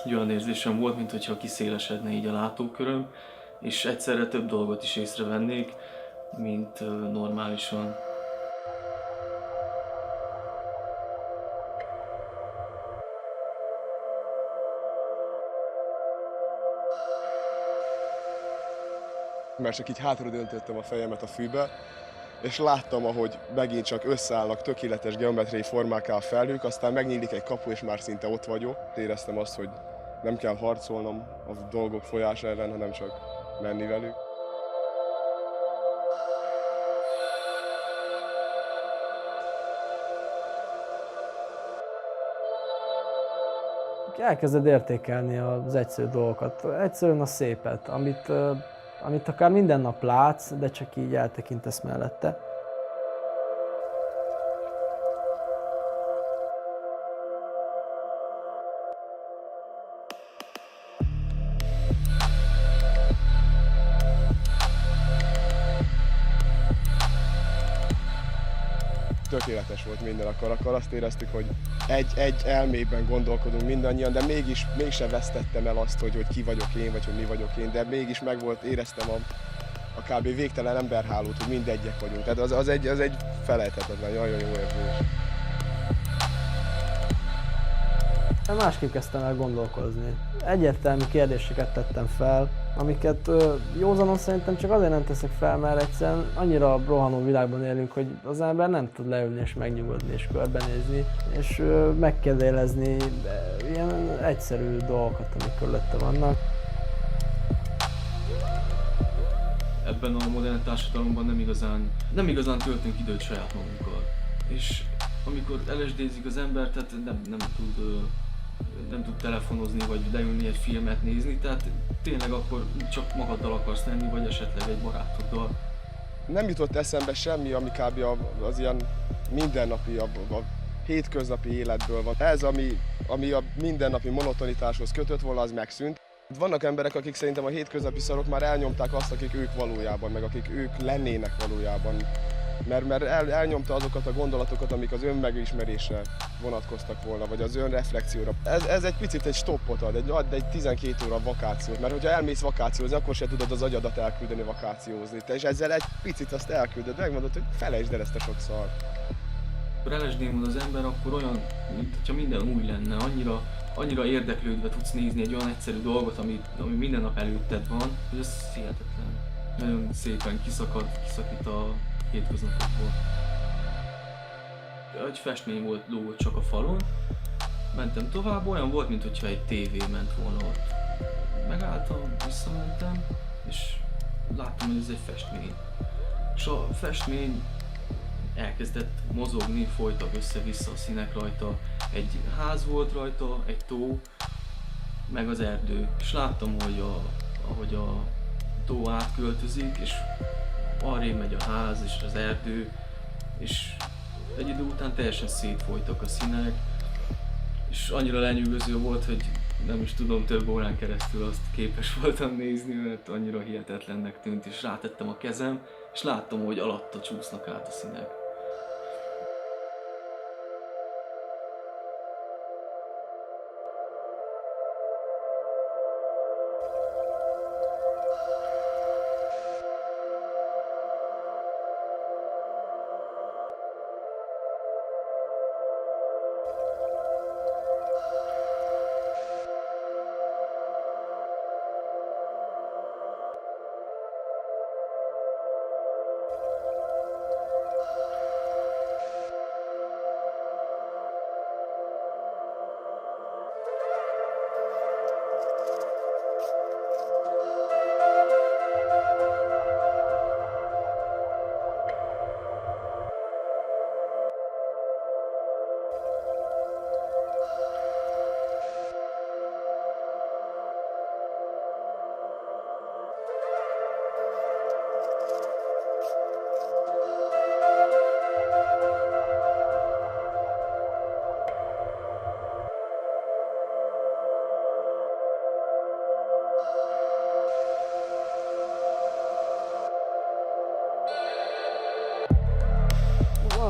Egy olyan érzésem volt, mintha kiszélesedne így a látóköröm, és egyszerre több dolgot is észrevennék, mint normálisan. Mert csak így hátra döntöttem a fejemet a fűbe, és láttam, ahogy megint csak összeállnak tökéletes geometriai formák a felhők, aztán megnyílik egy kapu, és már szinte ott vagyok. Éreztem azt, hogy nem kell harcolnom a dolgok folyása ellen, hanem csak menni velük. Elkezded értékelni az egyszerű dolgokat, egyszerűen a szépet, amit akár minden nap látsz, de csak így eltekintesz mellette. Tökéletes volt minden, akkor azt éreztük, hogy egy elmében gondolkodunk mindannyian, de mégse vesztettem el azt, hogy ki vagyok én, vagy hogy mi vagyok én, de mégis éreztem a kb. Végtelen emberhálót, hogy mindegyek vagyunk. Tehát az egy felejthetetlen, nagyon jó érzés. Másképp kezdtem el gondolkozni. Egyértelmű kérdéseket tettem fel, amiket józanon szerintem csak azért nem teszek fel, mert egyszerűen annyira rohanó világban élünk, hogy az ember nem tud leülni és megnyugodni és körbenézni, és megkérdőjelezni ilyen egyszerű dolgokat, amik körülötte vannak. Ebben a modern társadalomban nem igazán töltünk időt saját magunkkal. És amikor LSD-zik az ember, tehát nem tud telefonozni, vagy leülni egy filmet nézni, tehát tényleg akkor csak magaddal akarsz lenni, vagy esetleg egy barátoddal. Nem jutott eszembe semmi, ami kb. Az ilyen mindennapi, a hétköznapi életből van. Ez, ami a mindennapi monotonitáshoz kötött volna, az megszűnt. Vannak emberek, akik szerintem a hétköznapi szarok már elnyomták azt, akik ők valójában, meg akik ők lennének valójában. Mert elnyomta azokat a gondolatokat, amik az önmegismerésre vonatkoztak volna, vagy az önreflexióra. Ez egy picit egy stoppot ad egy 12 óra vakációt, mert hogyha elmész vakációzni, akkor se tudod az agyadat elküldeni vakációzni. És ezzel egy picit azt elküldöd, megmondod, hogy felejtsd el ezt a sok szart. Ha LSD-n az ember, akkor olyan, mintha minden új lenne, annyira érdeklődve tudsz nézni egy olyan egyszerű dolgot, ami minden nap előtted van, hogy ez hihetetlen. Nagyon szépen kiszakít a hétköznapokból. Egy festmény lógott csak a falon, mentem tovább, olyan volt, mintha egy tévé ment volna ott. Megálltam, visszamentem, és láttam, hogy ez egy festmény. És a festmény elkezdett mozogni, folytak össze-vissza a színek rajta. Egy ház volt rajta, egy tó, meg az erdő. És láttam, ahogy a tó átköltözik, és arrébb megy a ház és az erdő, és egy idő után teljesen szétfolytak a színek, és annyira lenyűgöző volt, hogy nem is tudom, több órán keresztül azt képes voltam nézni, mert annyira hihetetlennek tűnt, és rátettem a kezem, és láttam, hogy alatta csúsznak át a színek.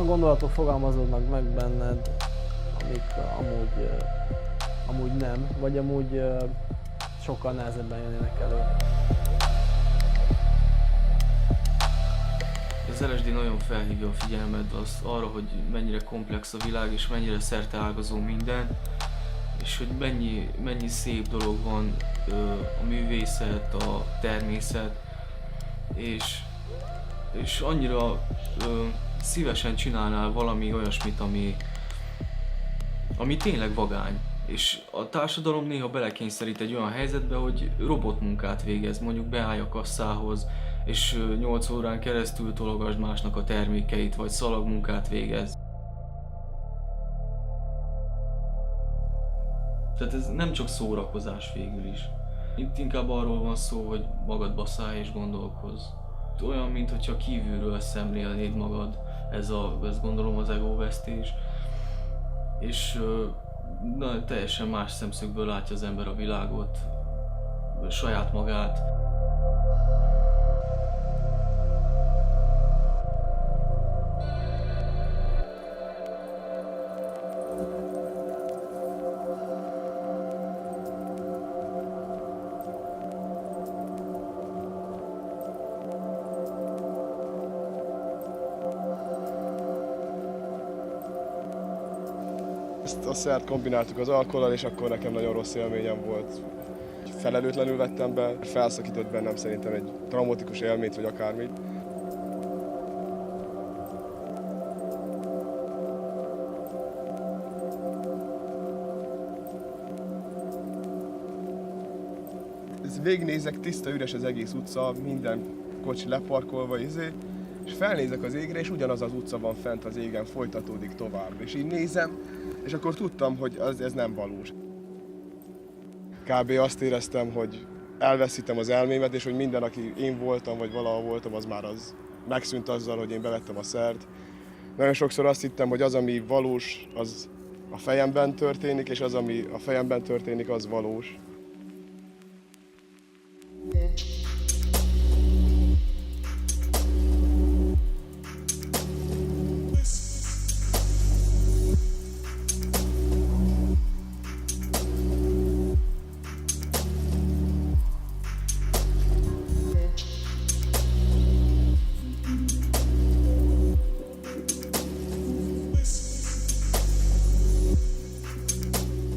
olyan gondolatok fogalmazódnak meg benned, amik amúgy nem, vagy amúgy sokkal nehezebben jönnének elő. Az LSD nagyon felhívja a figyelmed arra, hogy mennyire komplex a világ, és mennyire szerteágazó minden, és hogy mennyi szép dolog van a művészet, a természet, és annyira szívesen csinálnál valami olyasmit, ami tényleg vagány. És a társadalom néha belekényszerít egy olyan helyzetbe, hogy robotmunkát végez, mondjuk beállj a kasszához, és 8 órán keresztül tologasd másnak a termékeit, vagy szalagmunkát végez. Tehát ez nem csak szórakozás végül is. Itt inkább arról van szó, hogy magadba szállj és gondolkozz. Olyan, mintha kívülről szemlélnéd magad, ez gondolom az egovesztés. És teljesen más szemszögből látja az ember a világot, saját magát. Ezt a szert kombináltuk az alkohollal, és akkor nekem nagyon rossz élményem volt. Felelőtlenül vettem be, felszakított bennem szerintem egy traumatikus élményt, vagy akármit. Végignézek, tiszta, üres az egész utca, minden kocsi leparkolva, és felnézek az égre, és ugyanaz az utca van fent az égen, folytatódik tovább. És így nézem, és akkor tudtam, hogy ez nem valós. Kb. Azt éreztem, hogy elveszítem az elmémet, és hogy minden, aki én voltam, vagy valahol voltam, az már megszűnt azzal, hogy én bevettem a szert. Nagyon sokszor azt hittem, hogy az, ami valós, az a fejemben történik, és az, ami a fejemben történik, az valós.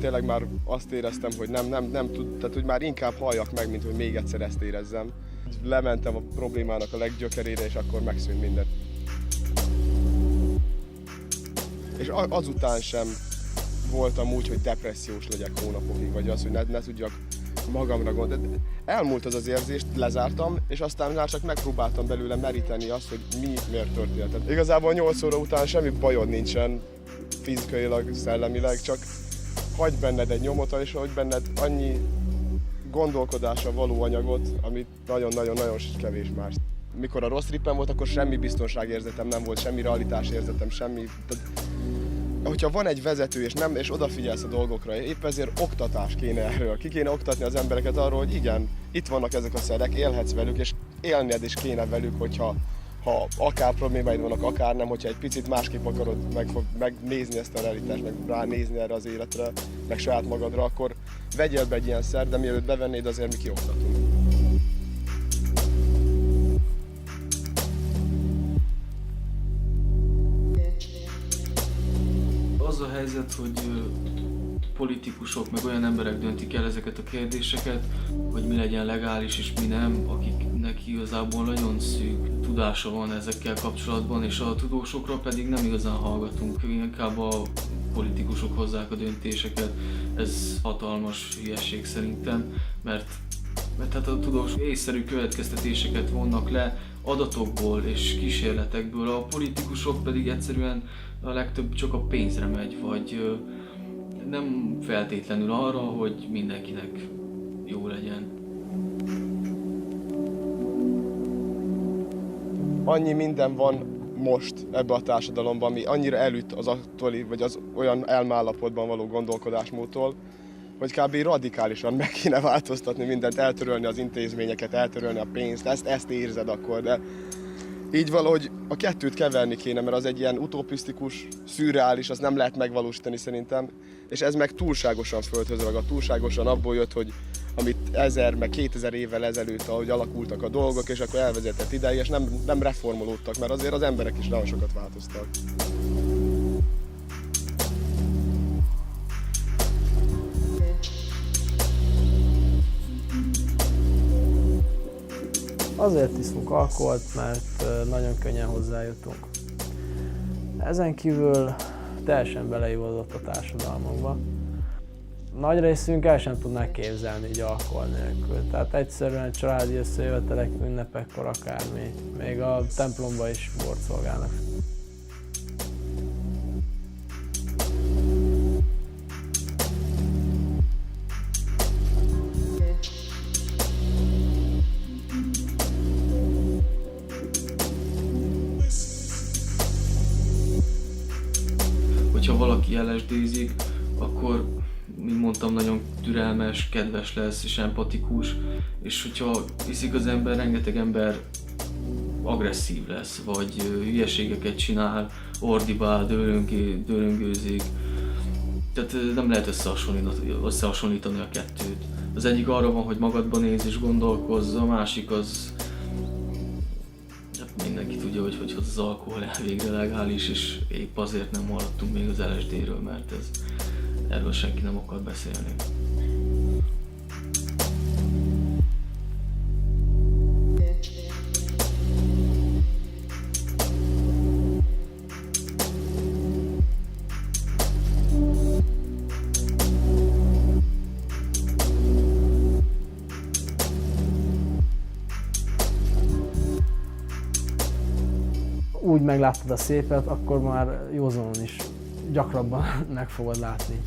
Tényleg már azt éreztem, hogy nem tud, tehát hogy már inkább halljak meg, mint hogy még egyszer ezt érezzem. Lementem a problémának a leggyökerére, és akkor megszűnt minden. És azután sem voltam úgy, hogy depressziós legyek hónapokig, vagy az, hogy ne tudjak magamra gondolni. Elmúlt az az érzést, lezártam, és aztán már csak megpróbáltam belőle meríteni azt, hogy miért történt. Tehát igazából 8 óra után semmi bajod nincsen fizikailag, szellemileg, csak hagy benned egy nyomot, és hagy benned annyi gondolkodásra való anyagot, amit nagyon-nagyon-nagyon kevés más. Mikor a rossz trippen volt, akkor semmi biztonságérzetem nem volt, semmi realitásérzetem, semmi. Tehát, hogyha van egy vezető, és odafigyelsz a dolgokra, épp ezért oktatás kéne erről. Ki kéne oktatni az embereket arról, hogy igen, itt vannak ezek a szerek, élhetsz velük, és élned is kéne velük, hogyha akár problémáid vannak, akár nem, hogyha egy picit másképp akarod megnézni ezt a realitást, meg ránézni erre az életre, meg saját magadra, akkor vegyél be egy ilyen szert, de mielőtt bevennéd, azért mi kioktatunk. Az a helyzet, hogy politikusok, meg olyan emberek döntik el ezeket a kérdéseket, hogy mi legyen legális és mi nem, akiknek igazából nagyon szűk tudása van ezekkel kapcsolatban, és a tudósokra pedig nem igazán hallgatunk, inkább a politikusok hozzák a döntéseket. Ez hatalmas hülyeség szerintem, mert hát a tudósok észszerű következtetéseket vonnak le adatokból és kísérletekből, a politikusok pedig egyszerűen a legtöbb csak a pénzre megy, vagy nem feltétlenül arra, hogy mindenkinek jó legyen. Annyi minden van most ebbe a társadalomban, ami annyira elüt az attól, vagy az olyan elmállapotban való gondolkodásmódtól, hogy kb. Radikálisan meg kéne változtatni mindent, eltörölni az intézményeket, eltörölni a pénzt, ezt érzed akkor, de Így valahogy a kettőt keverni kéne, mert az egy ilyen utopisztikus, szürreális, az nem lehet megvalósítani szerintem, és ez meg túlságosan földhöz ragadt, túlságosan abból jött, hogy amit 1000 meg 2000 évvel ezelőtt, ahogy alakultak a dolgok, és akkor elvezetett ideig, és nem reformolódtak, mert azért az emberek is nagyon sokat változtak. Azért iszunk alkoholt, mert nagyon könnyen hozzájutunk. Ezen kívül teljesen beleivódott a társadalmunkba. Nagy részünk el sem tudnák képzelni így alkohol nélkül. Tehát egyszerűen családi összejövetelek, ünnepekkor akármi. Még a templomba is bort szolgálnak. Hogyha valaki LSD-zik, akkor, mint mondtam, nagyon türelmes, kedves lesz és empatikus, és hogyha iszik az ember, rengeteg ember agresszív lesz, vagy hülyeségeket csinál, ordibál, dőröngőzik. Tehát nem lehet összehasonlítani a kettőt. Az egyik arra van, hogy magadban néz és gondolkozz, a másik az... Hát mindenki tudja, hogy az alkohol elvégre legális, és épp azért nem hallottunk még az LSD-ről, mert erről senki nem akar beszélni. Úgy megláttad a szépet, akkor már józanon is gyakrabban meg fogod látni.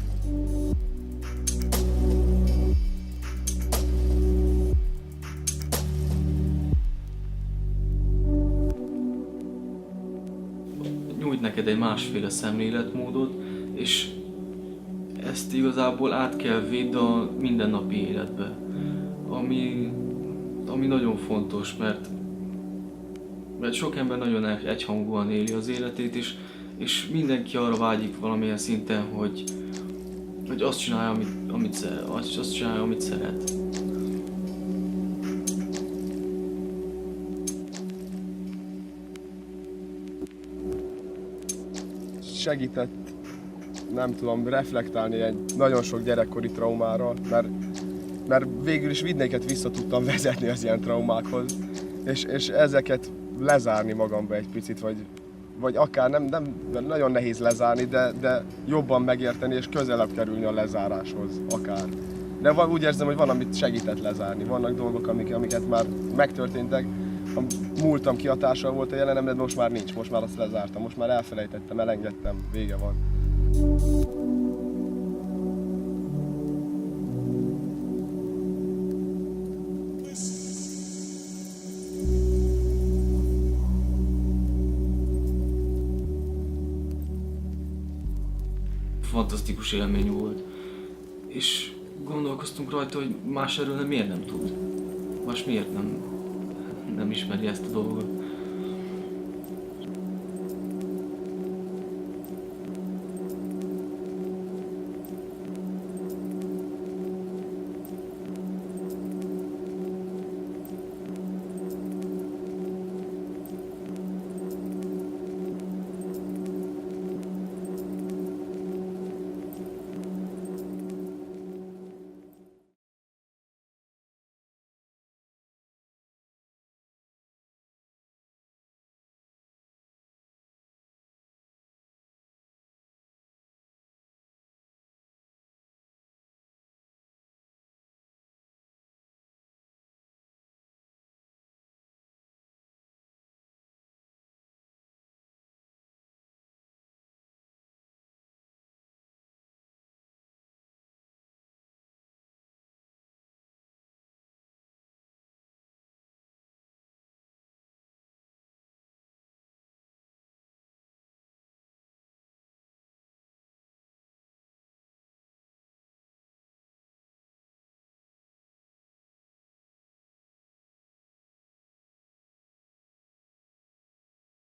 Nyújt neked egy másféle szemléletmódot, és ezt igazából át kell vidd a mindennapi életbe, ami nagyon fontos, mert sok ember nagyon egyhangúan éli az életét is, és mindenki arra vágyik valamilyen szinten, hogy azt csinálja, amit szeret. Segített, nem tudom, reflektálni egy nagyon sok gyerekkori traumára, mert végül is vidnéket vissza tudtam vezetni az ilyen traumákhoz, és ezeket lezárni magamba egy picit, vagy akár nem nagyon nehéz lezárni, de jobban megérteni és közelebb kerülni a lezáráshoz akár. De úgy érzem, hogy van, amit segített lezárni. Vannak dolgok, amiket már megtörténtek, a múltam kihatással volt a jelenem, de most már nincs, most már azt lezártam, most már elfelejtettem, elengedtem, vége van. Fantasztikus élmény volt, és gondolkoztunk rajta, hogy más erről miért nem tud. Más miért nem ismeri ezt a dolgot.